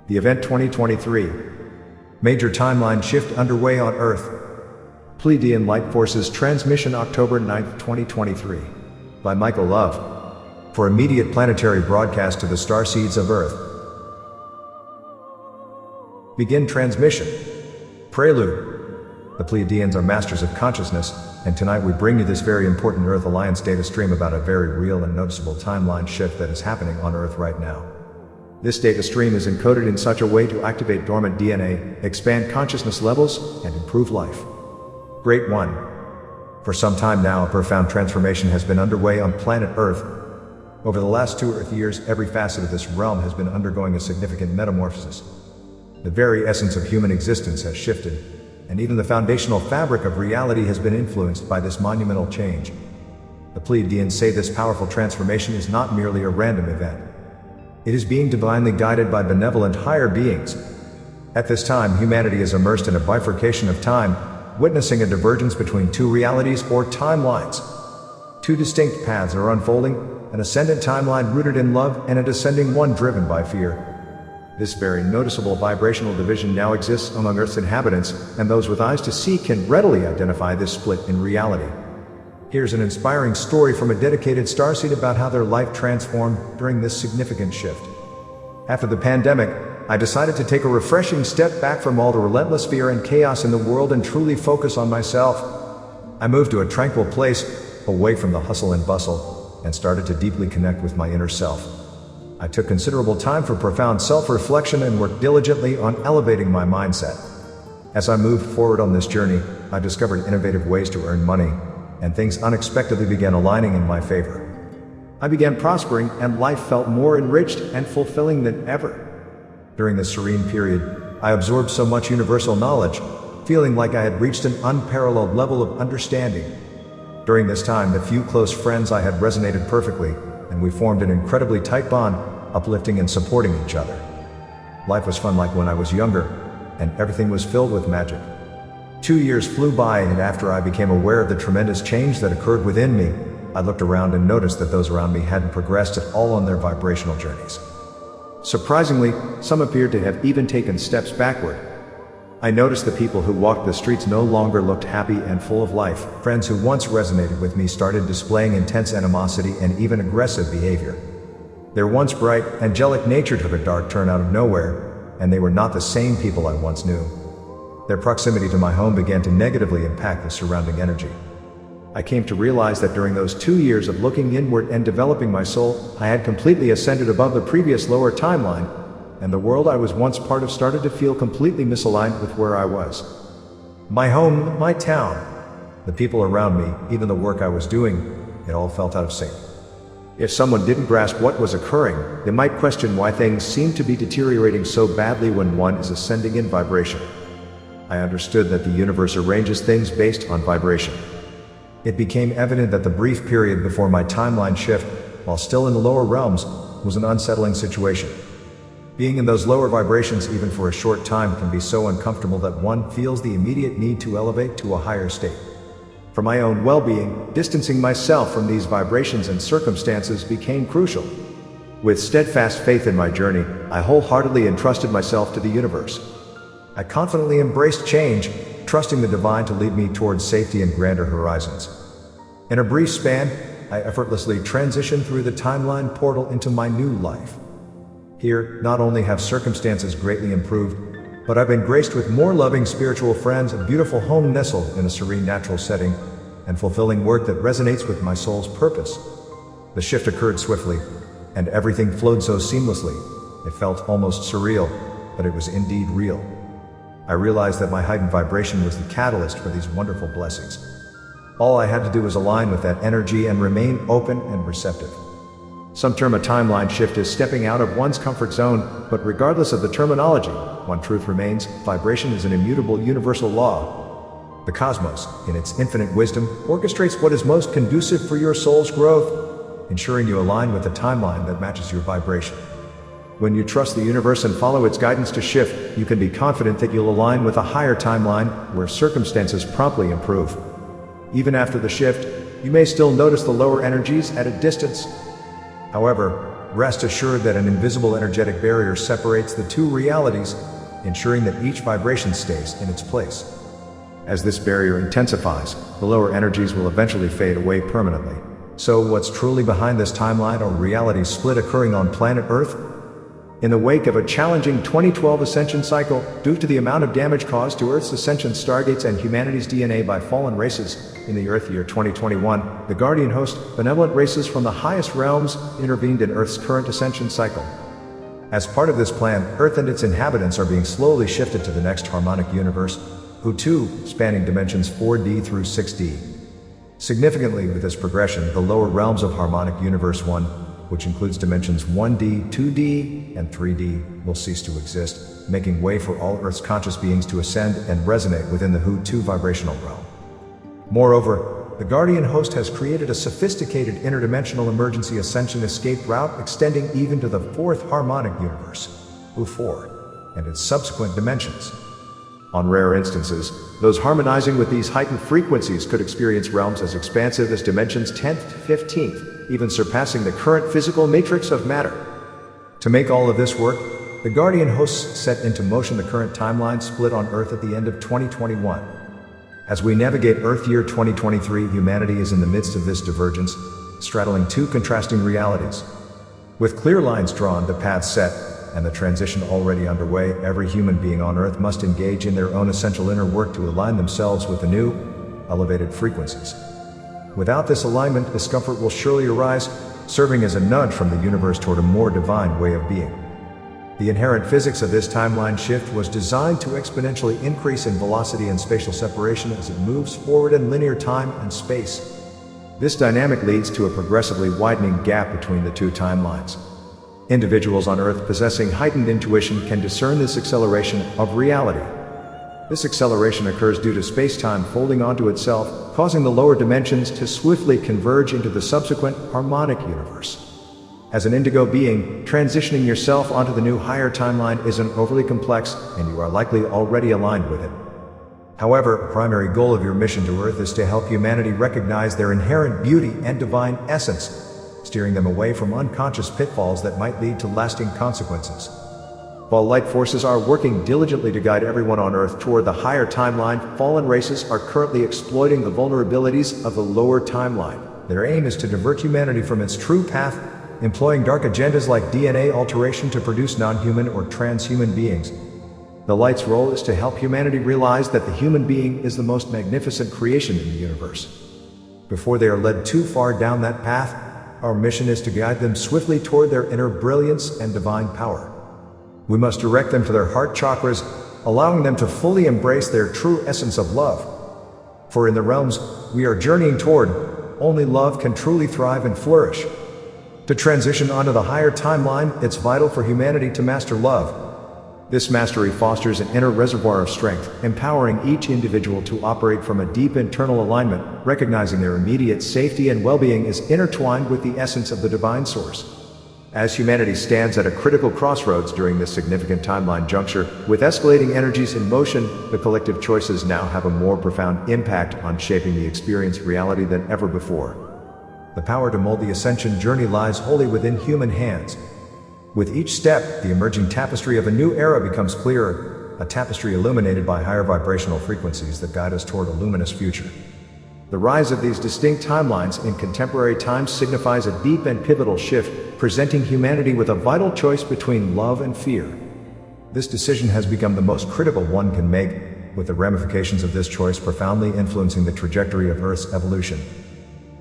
The event 2023. Major timeline shift underway on Earth. Pleiadian Light Forces transmission October 9, 2023. By Michael Love. For immediate planetary broadcast to the starseeds of Earth. Begin transmission. Prelude. The Pleiadians are masters of consciousness, and tonight we bring you this very important Earth Alliance data stream about a very real and noticeable timeline shift that is happening on Earth right now. This data stream is encoded in such a way to activate dormant DNA, expand consciousness levels, and improve life. Great one. For some time now, a profound transformation has been underway on planet Earth. Over the last 2 Earth years, every facet of this realm has been undergoing a significant metamorphosis. The very essence of human existence has shifted, and even the foundational fabric of reality has been influenced by this monumental change. The Pleiadians say this powerful transformation is not merely a random event. It is being divinely guided by benevolent higher beings. At this time, humanity is immersed in a bifurcation of time, witnessing a divergence between 2 realities or timelines. 2 distinct paths are unfolding, an ascendant timeline rooted in love and a descending one driven by fear. This very noticeable vibrational division now exists among Earth's inhabitants, and those with eyes to see can readily identify this split in reality. Here's an inspiring story from a dedicated starseed about how their life transformed during this significant shift. After the pandemic, I decided to take a refreshing step back from all the relentless fear and chaos in the world and truly focus on myself. I moved to a tranquil place, away from the hustle and bustle, and started to deeply connect with my inner self. I took considerable time for profound self-reflection and worked diligently on elevating my mindset. As I moved forward on this journey, I discovered innovative ways to earn money, and things unexpectedly began aligning in my favor. I began prospering, and life felt more enriched and fulfilling than ever. During this serene period, I absorbed so much universal knowledge, feeling like I had reached an unparalleled level of understanding. During this time, the few close friends I had resonated perfectly, and we formed an incredibly tight bond, uplifting and supporting each other. Life was fun like when I was younger, and everything was filled with magic. 2 years flew by, and after I became aware of the tremendous change that occurred within me, I looked around and noticed that those around me hadn't progressed at all on their vibrational journeys. Surprisingly, some appeared to have even taken steps backward. I noticed the people who walked the streets no longer looked happy and full of life. Friends who once resonated with me started displaying intense animosity and even aggressive behavior. Their once bright, angelic nature took a dark turn out of nowhere, and they were not the same people I once knew. Their proximity to my home began to negatively impact the surrounding energy. I came to realize that during those 2 years of looking inward and developing my soul, I had completely ascended above the previous lower timeline, and the world I was once part of started to feel completely misaligned with where I was. My home, my town, the people around me, even the work I was doing, it all felt out of sync. If someone didn't grasp what was occurring, they might question why things seemed to be deteriorating so badly when one is ascending in vibration. I understood that the universe arranges things based on vibration. It became evident that the brief period before my timeline shift, while still in the lower realms, was an unsettling situation. Being in those lower vibrations even for a short time can be so uncomfortable that one feels the immediate need to elevate to a higher state. For my own well-being, distancing myself from these vibrations and circumstances became crucial. With steadfast faith in my journey, I wholeheartedly entrusted myself to the universe. I confidently embraced change, trusting the divine to lead me towards safety and grander horizons. In a brief span, I effortlessly transitioned through the timeline portal into my new life. Here, not only have circumstances greatly improved, but I've been graced with more loving spiritual friends, a beautiful home nestled in a serene natural setting, and fulfilling work that resonates with my soul's purpose. The shift occurred swiftly, and everything flowed so seamlessly. It felt almost surreal, but it was indeed real. I realized that my heightened vibration was the catalyst for these wonderful blessings. All I had to do was align with that energy and remain open and receptive. Some term a timeline shift as stepping out of one's comfort zone, but regardless of the terminology, one truth remains: vibration is an immutable universal law. The cosmos, in its infinite wisdom, orchestrates what is most conducive for your soul's growth, ensuring you align with a timeline that matches your vibration. When you trust the universe and follow its guidance to shift, you can be confident that you'll align with a higher timeline where circumstances promptly improve. Even after the shift, you may still notice the lower energies at a distance. However, rest assured that an invisible energetic barrier separates the two realities, ensuring that each vibration stays in its place. As this barrier intensifies, the lower energies will eventually fade away permanently. So what's truly behind this timeline or reality split occurring on planet Earth? In the wake of a challenging 2012 ascension cycle, due to the amount of damage caused to Earth's ascension stargates and humanity's DNA by fallen races, in the Earth year 2021, the Guardian Host, benevolent races from the highest realms, intervened in Earth's current ascension cycle. As part of this plan, Earth and its inhabitants are being slowly shifted to the next harmonic universe, Hu-2, spanning dimensions 4D through 6D. Significantly with this progression, the lower realms of harmonic universe 1, which includes dimensions 1D, 2D, and 3D, will cease to exist, making way for all Earth's conscious beings to ascend and resonate within the Hu-2 vibrational realm. Moreover, the Guardian Host has created a sophisticated interdimensional emergency ascension escape route extending even to the fourth harmonic universe, Hu-4, and its subsequent dimensions. On rare instances, those harmonizing with these heightened frequencies could experience realms as expansive as dimensions 10th to 15th, even surpassing the current physical matrix of matter. To make all of this work, the Guardian Hosts set into motion the current timeline split on Earth at the end of 2021. As we navigate Earth year 2023, humanity is in the midst of this divergence, straddling two contrasting realities. With clear lines drawn, the path set, and the transition already underway, every human being on Earth must engage in their own essential inner work to align themselves with the new, elevated frequencies. Without this alignment, discomfort will surely arise, serving as a nudge from the universe toward a more divine way of being. The inherent physics of this timeline shift was designed to exponentially increase in velocity and spatial separation as it moves forward in linear time and space. This dynamic leads to a progressively widening gap between the two timelines. Individuals on Earth possessing heightened intuition can discern this acceleration of reality. This acceleration occurs due to space-time folding onto itself, causing the lower dimensions to swiftly converge into the subsequent harmonic universe. As an indigo being, transitioning yourself onto the new higher timeline isn't overly complex, and you are likely already aligned with it. However, the primary goal of your mission to Earth is to help humanity recognize their inherent beauty and divine essence, steering them away from unconscious pitfalls that might lead to lasting consequences. While light forces are working diligently to guide everyone on Earth toward the higher timeline, fallen races are currently exploiting the vulnerabilities of the lower timeline. Their aim is to divert humanity from its true path, employing dark agendas like DNA alteration to produce non-human or transhuman beings. The light's role is to help humanity realize that the human being is the most magnificent creation in the universe. Before they are led too far down that path, our mission is to guide them swiftly toward their inner brilliance and divine power. We must direct them to their heart chakras, allowing them to fully embrace their true essence of love. For in the realms we are journeying toward, only love can truly thrive and flourish. To transition onto the higher timeline, it's vital for humanity to master love. This mastery fosters an inner reservoir of strength, empowering each individual to operate from a deep internal alignment, recognizing their immediate safety and well-being is intertwined with the essence of the divine source. As humanity stands at a critical crossroads during this significant timeline juncture, with escalating energies in motion, the collective choices now have a more profound impact on shaping the experienced reality than ever before. The power to mold the ascension journey lies wholly within human hands. With each step, the emerging tapestry of a new era becomes clearer, a tapestry illuminated by higher vibrational frequencies that guide us toward a luminous future. The rise of these distinct timelines in contemporary times signifies a deep and pivotal shift, presenting humanity with a vital choice between love and fear. This decision has become the most critical one can make, with the ramifications of this choice profoundly influencing the trajectory of Earth's evolution.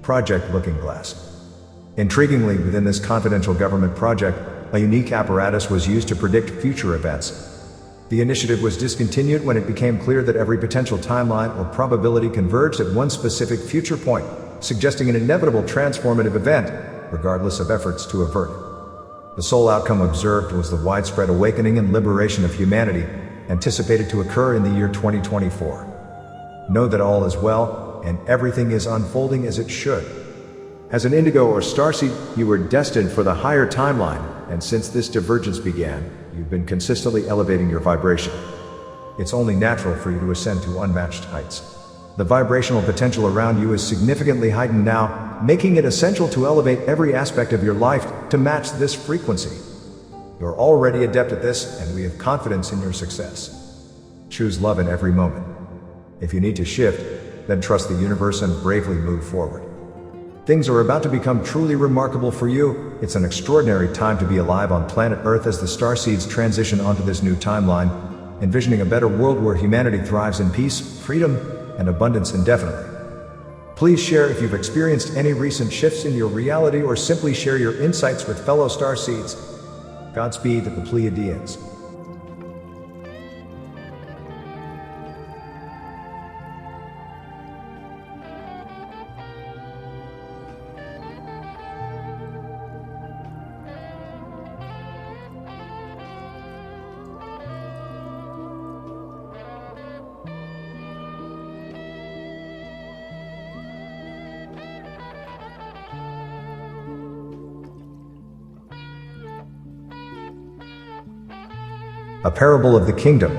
Project Looking Glass. Intriguingly, within this confidential government project, a unique apparatus was used to predict future events. The initiative was discontinued when it became clear that every potential timeline or probability converged at one specific future point, suggesting an inevitable transformative event, regardless of efforts to avert it. The sole outcome observed was the widespread awakening and liberation of humanity, anticipated to occur in the year 2024. Know that all is well, and everything is unfolding as it should. As an indigo or starseed, you were destined for the higher timeline, and since this divergence began, you've been consistently elevating your vibration. It's only natural for you to ascend to unmatched heights. The vibrational potential around you is significantly heightened now, making it essential to elevate every aspect of your life to match this frequency. You're already adept at this, and we have confidence in your success. Choose love in every moment. If you need to shift, then trust the universe and bravely move forward. Things are about to become truly remarkable for you. It's an extraordinary time to be alive on planet Earth as the starseeds transition onto this new timeline, envisioning a better world where humanity thrives in peace, freedom, and abundance indefinitely. Please share if you've experienced any recent shifts in your reality, or simply share your insights with fellow starseeds. Godspeed to the Pleiadians. A parable of the kingdom.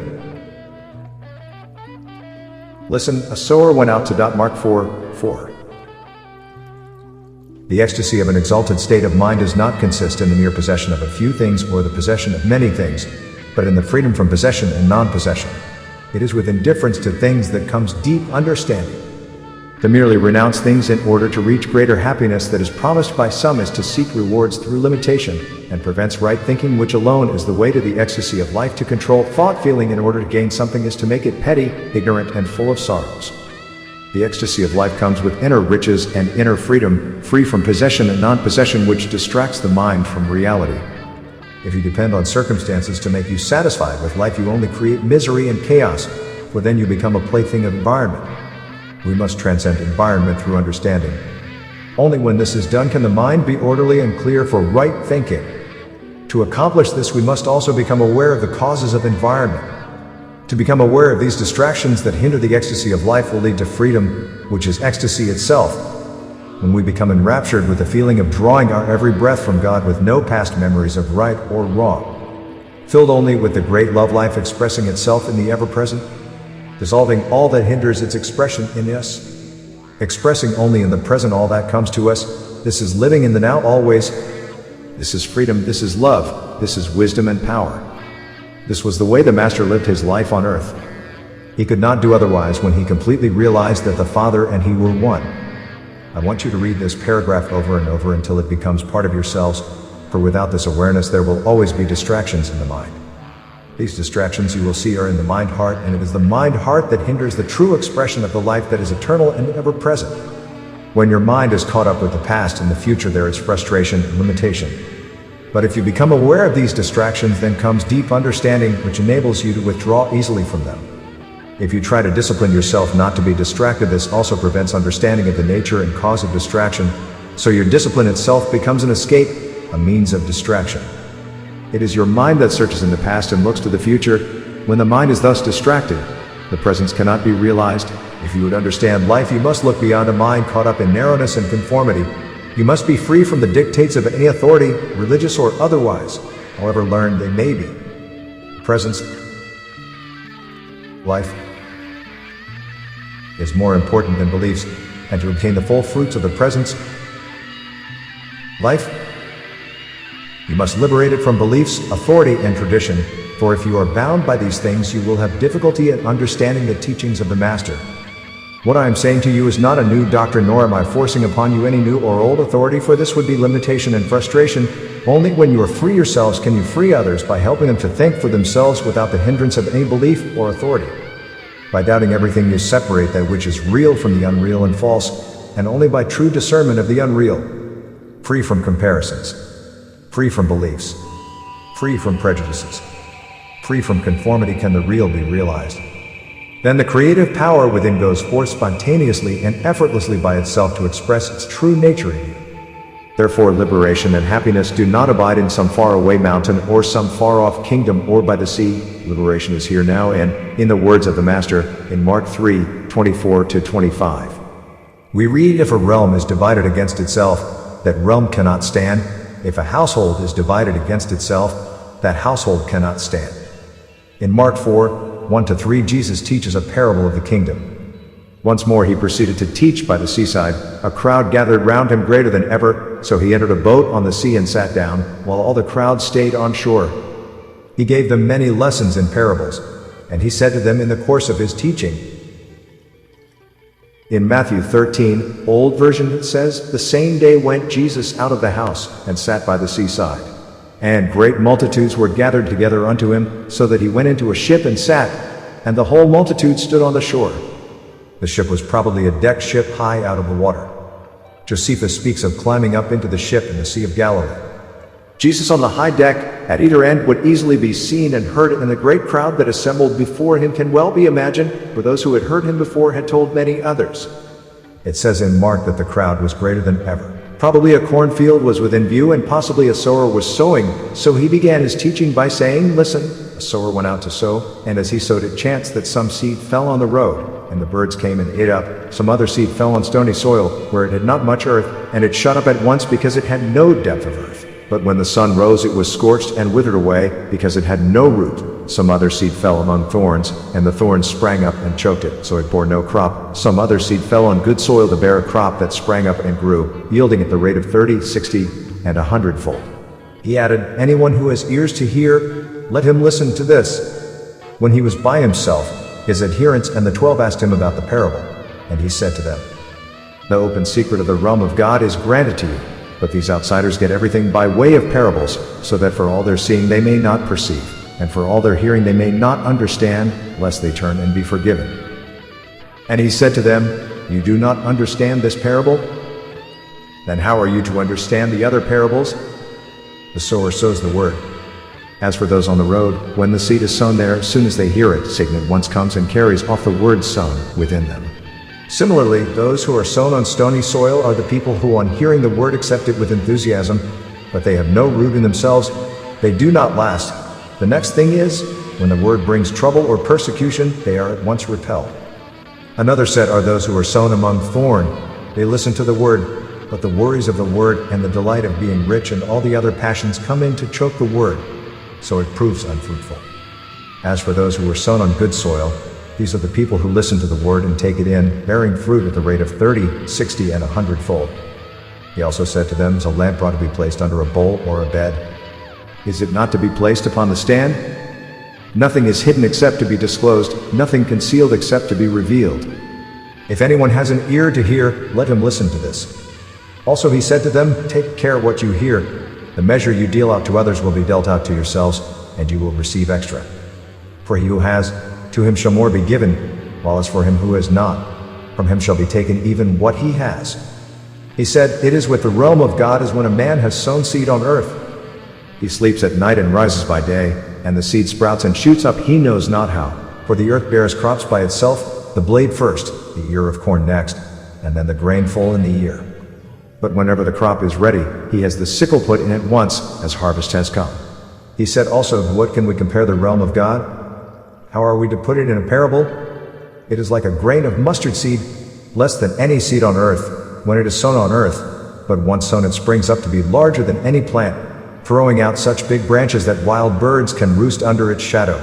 Listen, a sower went out to Mark 4:4. The ecstasy of an exalted state of mind does not consist in the mere possession of a few things or the possession of many things, but in the freedom from possession and non-possession. It is with indifference to things that comes deep understanding. To merely renounce things in order to reach greater happiness that is promised by some is to seek rewards through limitation, and prevents right thinking, which alone is the way to the ecstasy of life. To control thought feeling in order to gain something is to make it petty, ignorant, and full of sorrows. The ecstasy of life comes with inner riches and inner freedom, free from possession and non-possession, which distracts the mind from reality. If you depend on circumstances to make you satisfied with life, you only create misery and chaos, for then you become a plaything of environment. We must transcend environment through understanding. Only when this is done can the mind be orderly and clear for right thinking. To accomplish this, we must also become aware of the causes of environment. To become aware of these distractions that hinder the ecstasy of life will lead to freedom, which is ecstasy itself. When we become enraptured with the feeling of drawing our every breath from God with no past memories of right or wrong, filled only with the great love life expressing itself in the ever-present, dissolving all that hinders its expression in us, expressing only in the present all that comes to us. This is living in the now always. This is freedom, this is love, this is wisdom and power. This was the way the Master lived his life on earth. He could not do otherwise when he completely realized that the Father and he were one. I want you to read this paragraph over and over until it becomes part of yourselves, for without this awareness there will always be distractions in the mind. These distractions you will see are in the mind-heart, and it is the mind-heart that hinders the true expression of the life that is eternal and ever-present. When your mind is caught up with the past and the future, there is frustration and limitation. But if you become aware of these distractions, then comes deep understanding, which enables you to withdraw easily from them. If you try to discipline yourself not to be distracted, this also prevents understanding of the nature and cause of distraction, so your discipline itself becomes an escape, a means of distraction. It is your mind that searches in the past and looks to the future. When the mind is thus distracted, the presence cannot be realized. If you would understand life, you must look beyond a mind caught up in narrowness and conformity. You must be free from the dictates of any authority, religious or otherwise, however learned they may be. Presence, life, is more important than beliefs, and to obtain the full fruits of the presence, life, you must liberate it from beliefs, authority, and tradition, for if you are bound by these things, you will have difficulty in understanding the teachings of the Master. What I am saying to you is not a new doctrine, nor am I forcing upon you any new or old authority, for this would be limitation and frustration. Only when you are free yourselves can you free others, by helping them to think for themselves without the hindrance of any belief or authority. By doubting everything, you separate that which is real from the unreal and false, and only by true discernment of the unreal, free from comparisons, free from beliefs, free from prejudices, free from conformity, can the real be realized. Then the creative power within goes forth spontaneously and effortlessly by itself to express its true nature in you. Therefore, liberation and happiness do not abide in some faraway mountain or some far-off kingdom or by the sea. Liberation is here now, and, in the words of the Master, in Mark 3:24-25, we read, "If a realm is divided against itself, that realm cannot stand. If a household is divided against itself, that household cannot stand." In Mark 4:1-3, Jesus teaches a parable of the kingdom. Once more he proceeded to teach by the seaside. A crowd gathered round him greater than ever, so he entered a boat on the sea and sat down, while all the crowd stayed on shore. He gave them many lessons in parables, and he said to them in the course of his teaching. In Matthew 13, old version, it says, "The same day went Jesus out of the house, and sat by the seaside. And great multitudes were gathered together unto him, so that he went into a ship and sat, and the whole multitude stood on the shore." The ship was probably a decked ship high out of the water. Josephus speaks of climbing up into the ship in the Sea of Galilee. Jesus on the high deck, at either end, would easily be seen and heard, and the great crowd that assembled before him can well be imagined, for those who had heard him before had told many others. It says in Mark that the crowd was greater than ever. Probably a cornfield was within view, and possibly a sower was sowing, so he began his teaching by saying, "Listen, a sower went out to sow, and as he sowed it chanced that some seed fell on the road, and the birds came and ate up. Some other seed fell on stony soil, where it had not much earth, and it shot up at once because it had no depth of earth. But when the sun rose, it was scorched and withered away, because it had no root. Some other seed fell among thorns, and the thorns sprang up and choked it, so it bore no crop. Some other seed fell on good soil to bear a crop that sprang up and grew, yielding at the rate of 30, 60, and 100-fold." He added, "Anyone who has ears to hear, let him listen to this." When he was by himself, his adherents and the 12 asked him about the parable, and he said to them, "The open secret of the realm of God is granted to you, but these outsiders get everything by way of parables, so that for all their seeing they may not perceive, and for all their hearing they may not understand, lest they turn and be forgiven." And he said to them, "You do not understand this parable? Then how are you to understand the other parables? The sower sows the word. As for those on the road, when the seed is sown there, as soon as they hear it, Satan at once comes and carries off the word sown within them. Similarly, those who are sown on stony soil are the people who, on hearing the word, accept it with enthusiasm, but they have no root in themselves. They do not last. The next thing is, when the word brings trouble or persecution, they are at once repelled. Another set are those who are sown among thorn. They listen to the word, but the worries of the word and the delight of being rich and all the other passions come in to choke the word, so it proves unfruitful. As for those who are sown on good soil, these are the people who listen to the word and take it in, bearing fruit at the rate of 30, 60, and 100-fold. He also said to them, "Is a lamp brought to be placed under a bowl or a bed? Is it not to be placed upon the stand? Nothing is hidden except to be disclosed, nothing concealed except to be revealed. If anyone has an ear to hear, let him listen to this." Also he said to them, "Take care what you hear. The measure you deal out to others will be dealt out to yourselves, and you will receive extra. For he who has, to him shall more be given, while as for him who has not, from him shall be taken even what he has." He said, "It is with the realm of God as when a man has sown seed on earth. He sleeps at night and rises by day, and the seed sprouts and shoots up he knows not how. For the earth bears crops by itself, the blade first, the ear of corn next, and then the grain full in the ear. But whenever the crop is ready, he has the sickle put in at once, as harvest has come." He said also, "What can we compare the realm of God? How are we to put it in a parable? It is like a grain of mustard seed, less than any seed on earth, when it is sown on earth. But once sown it springs up to be larger than any plant, throwing out such big branches that wild birds can roost under its shadow."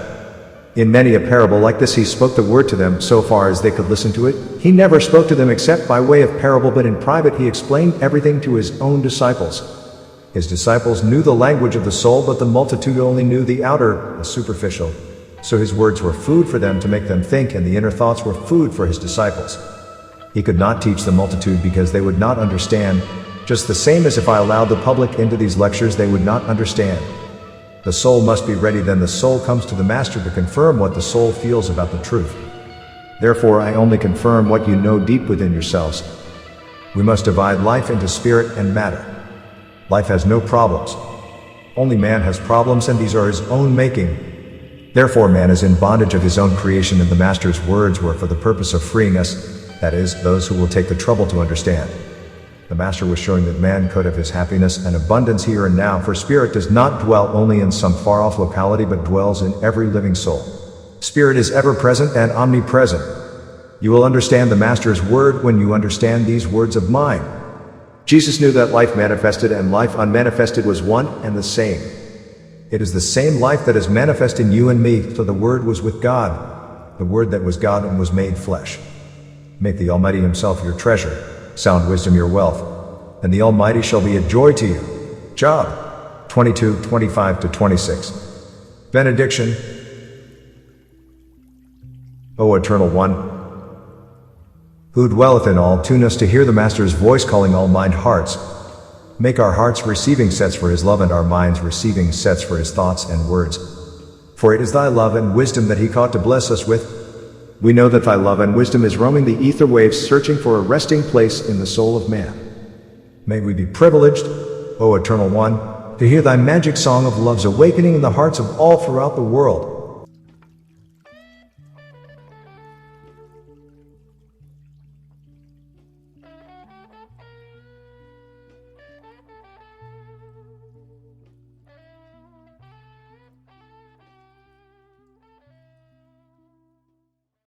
In many a parable like this he spoke the word to them, so far as they could listen to it. He never spoke to them except by way of parable, but in private he explained everything to his own disciples. His disciples knew the language of the soul, but the multitude only knew the outer, the superficial. So his words were food for them to make them think, and the inner thoughts were food for his disciples. He could not teach the multitude because they would not understand, just the same as if I allowed the public into these lectures they would not understand. The soul must be ready, then the soul comes to the master to confirm what the soul feels about the truth. Therefore I only confirm what you know deep within yourselves. We must divide life into spirit and matter. Life has no problems. Only man has problems, and these are his own making. Therefore man is in bondage of his own creation, and the master's words were for the purpose of freeing us, that is, those who will take the trouble to understand. The master was showing that man could have his happiness and abundance here and now, for spirit does not dwell only in some far-off locality, but dwells in every living soul. Spirit is ever present and omnipresent. You will understand the master's word when you understand these words of mine. Jesus knew that life manifested and life unmanifested was one and the same. It is the same life that is manifest in you and me, for the Word was with God, the Word that was God and was made flesh. Make the Almighty himself your treasure, sound wisdom your wealth, and the Almighty shall be a joy to you. Job 22:25-26. Benediction. O Eternal One, who dwelleth in all, tune us to hear the Master's voice calling all mind hearts. Make our hearts receiving sets for his love and our minds receiving sets for his thoughts and words. For it is thy love and wisdom that he caught to bless us with. We know that thy love and wisdom is roaming the ether waves, searching for a resting place in the soul of man. May we be privileged, O Eternal One, to hear thy magic song of love's awakening in the hearts of all throughout the world.